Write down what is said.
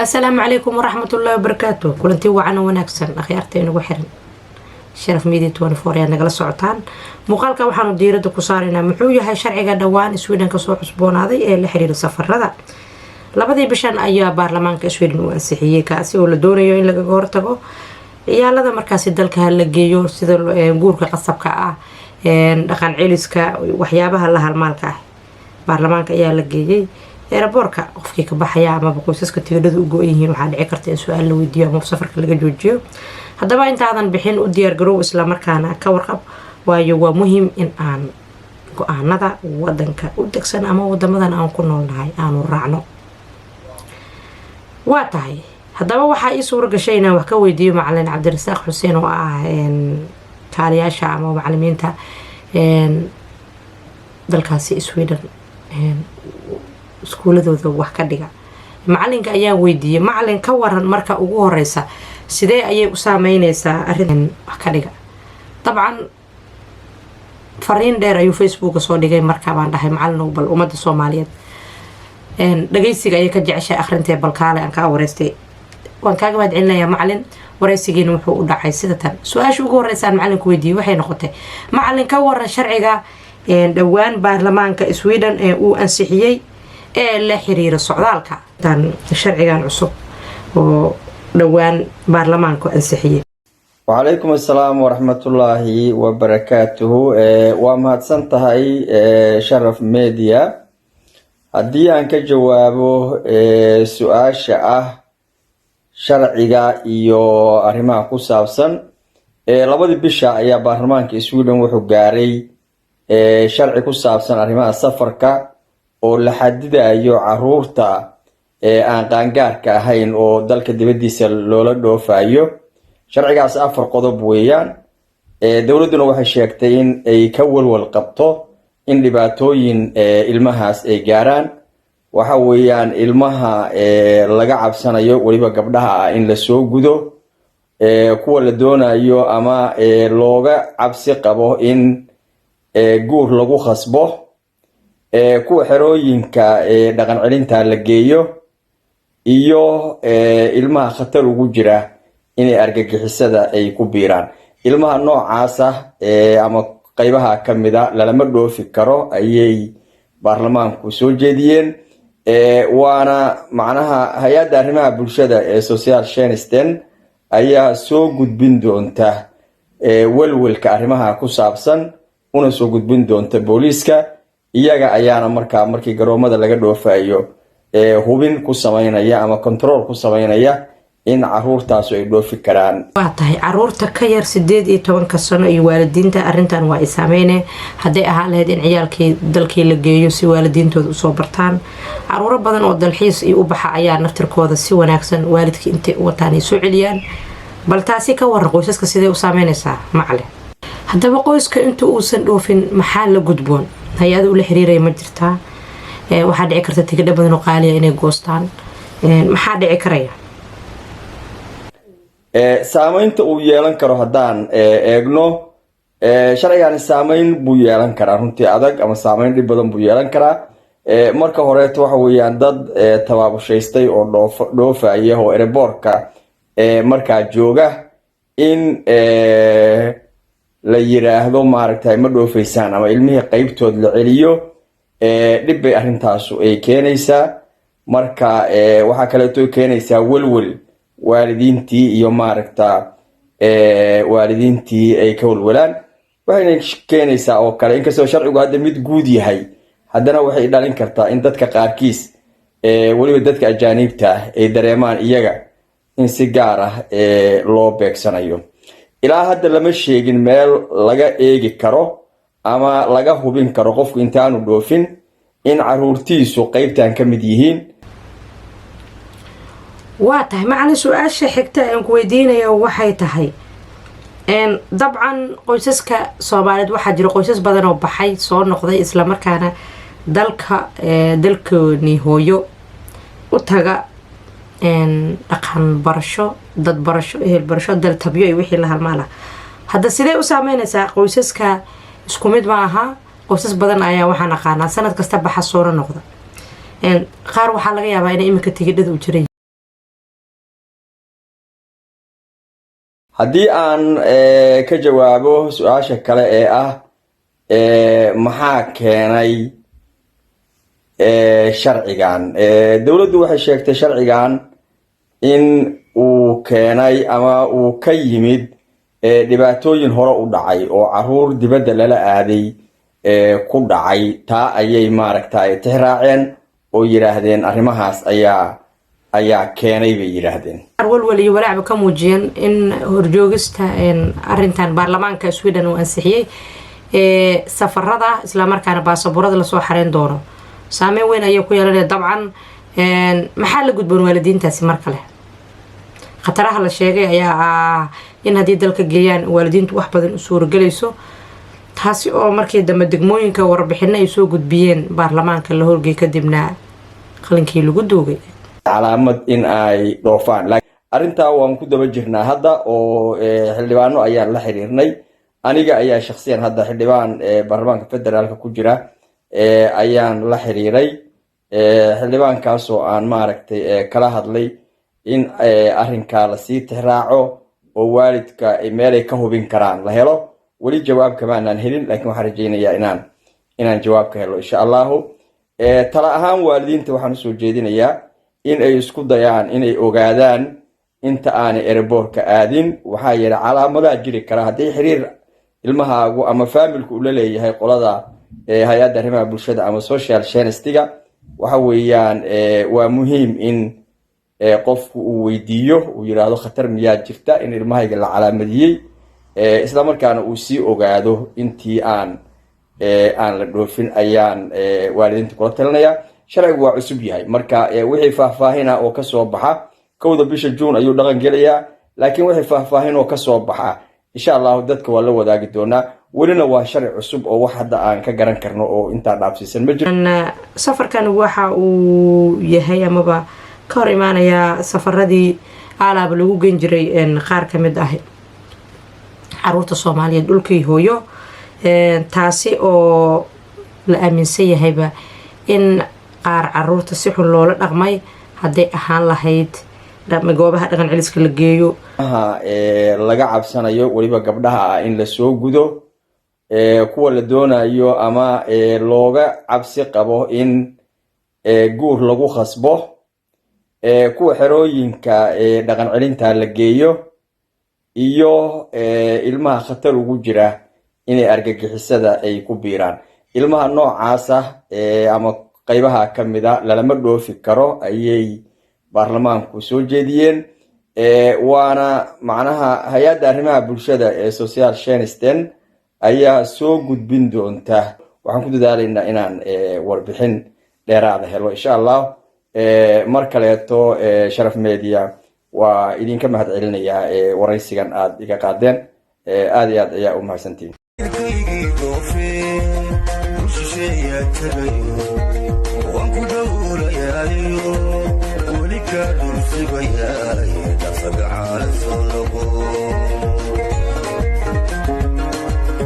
السلام عليكم ورحمة الله وبركاته. كلنتي وعنا ونكسن أخيارتين وحرن شرف ميديا 24 يا نقل السعودان مقالك وحنا ديرة كسارنا محوية هاي شرعي دوان سويدن كسوق حسبون هذا اللي حرير السفر هذا لبدي بشان أي برلمان كسويدن وأنسحية كاسي ولا دوريو إن لقى قرطقو يا لذا مركز الدلك هالجيو سيد نقول كقصب كأ دخان عيلسك وحيابها الله المالك برلمان كيا لقيجي ربورك qofkii ka baxaya ama qoysaska tigidhada u gooyihiin waxa dhici karta in su'aal la weydiiyo ama safarka laga joojiyo hadaba intaadan bixin u diyaar garow isla markaana ka warqab waayo waa muhiim in aan go'aanada wadanka u degsan ama wadamadan aan ku noolnahay aanu raacno waa tahay hadaba waxa ii suura gashay inaan wax ka weydiiyo macallin Cabdirasaaq Xuseen oo ah taaliyaasha ama macallimiinta dalkaasi Sweden iskuuladooda wax ka dhiga macalinka ayaa weydiiyay macallin ka waran marka ugu horeysa sidee ayay u saameynaysaa arrin wax ka dhiga dabcan fariin dheer ayuu Facebook soo dhigay marka baan dhahay macallin bal umada Soomaaliyeed dhageysiga ay ka jeceshay akhrinta balkaale aan ka wareystay waan kaaga mahadcelinayaa macallin wareysigiina wuxuu u dhacay sida tan su'aasha ugu horeysa macallinka weydiiyay waxay noqotay macallin ka waran sharciga dhawaan baarlamaanka Sweden ee uu ansixiyay la xiriira socdaalka tan sharcigan cusub oo dhawaan baarlamaanku ansixiyay وعليكم السلام ورحمة الله وبركاته ومهدسن تهي شرف ميديا هدي أنك جوابه سؤال شاء شرعيغا إيو أرهما كسابسن لابد بشا يا برلمانك سويدن وحو غاري شرعي كسابسن أرهما سفركا oo la xadidayo caruurta aan qaangaarka ahayn oo dalka dibadiisa loola dhoofayo sharcigaas afar qodob weeyaan dawladuna waxay sheegtay in ay ka walwal qabto in dhibaatooyin ilmahaas ay gaaraan waxa weeyaan ilmaha laga cabsanayo waliba gabdhaha ah in la soo gudo kuwa la doonayo ama looga cabsi qabo in guur lagu khasbo kuwa xerooyinka dhaqan celinta la geeyo iyo ilmaha khatar ugu jira inay argagixisada ay ku biiraan ilmaha noocaas ah ama qaybaha kamida lama dhoofi karo ayay baarlamaanku soo jeediyeen waana macnaha hay'adda arrimaha bulshada ee social shenisten ayaa soo gudbin doonta walwalka arrimaha ku saabsan una soo gudbin doonta booliiska iyaga ayaana markii garoomada laga dhoofayo hubin ku sameynaya ama control ku sameynaya in caruurtaas ay dhoofi karaan waa tahay caruurta ka yar 18 sano iyo waalidiinta arintan waa isaameynay haday ahaa lahayd in ciyaalkii dalkii la geeyo si waalidiintooda u soo bartaan caruur badan oo dalxiis ay u baxa ayaa naftirkooda si wanaagsan waalidkii intay u wataan ay soo celiyaan bal taasi ka waran qoysaska sidee u saameynaysaa macallin hadaba qoyska inta uusan dhoofin maxaa la gudboon hay'ad ula xiriiray ma jirtaa waxa dhici karta tigidho badan oo qaali ah inay goostaan maxaa dhici karaya saameynta uu yeelan karo hadaan eegno sharcigan saameyn buu yeelan karaa runtii adag ama saameyn dhib badan buu yeelan karaa marka hore waxa weeyaan dad tabaabushaysta oo dhoofaya oo airportka marka jooga in la yiraahdo maaragtay ma dhoofaysaan ama ilmihii qaybtood la celiyo dhib bay arrintaas ay keenaysaa marka waxa kale oo keenaysaa walwal waalidiintii iyo maaragta waalidiintii ay ka walwalaan waxay keenaysaa oo kale inkastoo sharcigu hadda mid guud yahay haddana waxay dhalin kartaa in dadka qaarkiis waliba dadka ajaanibta ay dareemaan iyaga in si gaar ah loo beegsanayo ilaa hadda lama sheegin meel laga eegi karo ama laga hubin karo qofku intaanu dhoofin in caruurtiisu qaybtan ka mid yihiin waa tahay macallin su'aasha xigta aan ku weydiinayo waxay tahay dabcan qoysaska Soomaaliyeed waxa jira qoysas badan oo baxay soo noqday isla markaana dalkoodii hooyo u taga dhaqan barasho dad barasho ehel barasho dal tabyo iyo wixii la halmaala hadda sidee u saameynaysaa qoysaska isku mid ma aha qoysas badan ayaa waxaan aqaanaa sanad kasta baxa soona noqda qaar waxaa laga yaabaa inay iminka tigidhada u jiray haddii aan ka jawaabo su-aasha kale ee ah maxaa keenay sharcigan dowladdu waxay sheegtay sharcigan in uu keenay ama uu ka yimid dhibaatooyin hore u dhacay oo caruur dibadda lala aaday ku dhacay taa ayay maaragtay tixraaceen oo yiraahdeen arrimahaas ayaa keenay bay yiraahdeen walwal iyo walaac ka muujiyeen in horjoogista arrintan baarlamaanka Sweden uu ansixiyay safarada isla markaana baasaboorada la soo xareen doono saameyn weyn ayay ku yeelanayaan dabcan maxaa la gudboon waalidiintaasi mar kale khataraha la sheegay ayaa in haddii dalka geeyaan waalidiintu wax badan u suurogelayso taasi oo markii dambe degmooyinka warbixino ay soo gudbiyeen baarlamaanka la horgeey kadibna qalinkii lagu duugay calaamad in ay dhoofaan arrintaa waan ku daba jirnaa hadda oo xildhibaano ayaan la xiriirnay aniga ayaa shakhsiyan hadda xildhibaan baarlamaanka federaalka ku jira ayaan la xiriiray xildhibaankaasoo aan maaragtay kala hadlay in arrinkaa lasii tixraaco oo waalidka meelay ka hubin karaan la helo weli jawaab kamaanaan helin laakiin waxaan rajaynayaa inaan jawaab ka helo insha allahu tala ahaan waalidiinta waxaan usoo jeedinayaa in ay isku dayaan inay ogaadaan inta aanay ereboorka aadin waxaa yeelay calaamadaha jiri kara haddii xiriir ilmahaagu ama faamilku ula leeyahay qolada hay-adda arrimaha bulshada ama social scienstiga waxa weeyaan waa muhiim in qofku uu weydiiyo uu yiraahdo khatar miyaa jirta in ilmahayga la calaamadiyey isla markaana uu sii ogaado intii aan la dhoofin ayaan waalidiinta kula talinayaa sharcigu waa cusub yahay marka wixii faahfaahina oo kasoo baxa 1 bisha June ayuu dhaqan gelayaa laakiin wixii faahfaahin oo kasoo baxa insha Allah dadka waa la wadaagi doonaa walina waa sharci cusub oo wax hadda aan ka garan karno oo inta dhaafsiisan ma jiro safarkan waxa uu yahay amaba ka hor imaanaya safaradii alaab lagu geyn jiray qaar kamid ah caruurta Soomaaliyeed dhulkii hooyo taasi oo la aaminsan yahayba in qaar caruurta si xun loola dhaqmay haday ahaan lahayd goobaha dhaqan celiska la geeyo laga cabsanayo waliba gabdhaha in la soo gudo kuwa la doonayo ama looga cabsi qabo in guur lagu khasbo kuwa xerooyinka dhaqan celinta la geeyo iyo ilmaha khatar ugu jira inay argagixisada ay ku biiraan ilmaha noocaas ah ama qaybaha kamida lalama dhoofi karo ayay baarlamaanku soo jeediyeen waana macnaha hay-adda arrimaha bulshada ee social sciensten ayaa soo gudbin doonta waxaan ku dadaalaynaa inaan warbixin dheeraada helo insha Allah mar kaleeto Sharaf Media waa idinka mahad celinayaa waraysigan aad iga qaadeen aad iyo aad ayaa u mahadsantiin ولك نصيب يا دفق على الصلب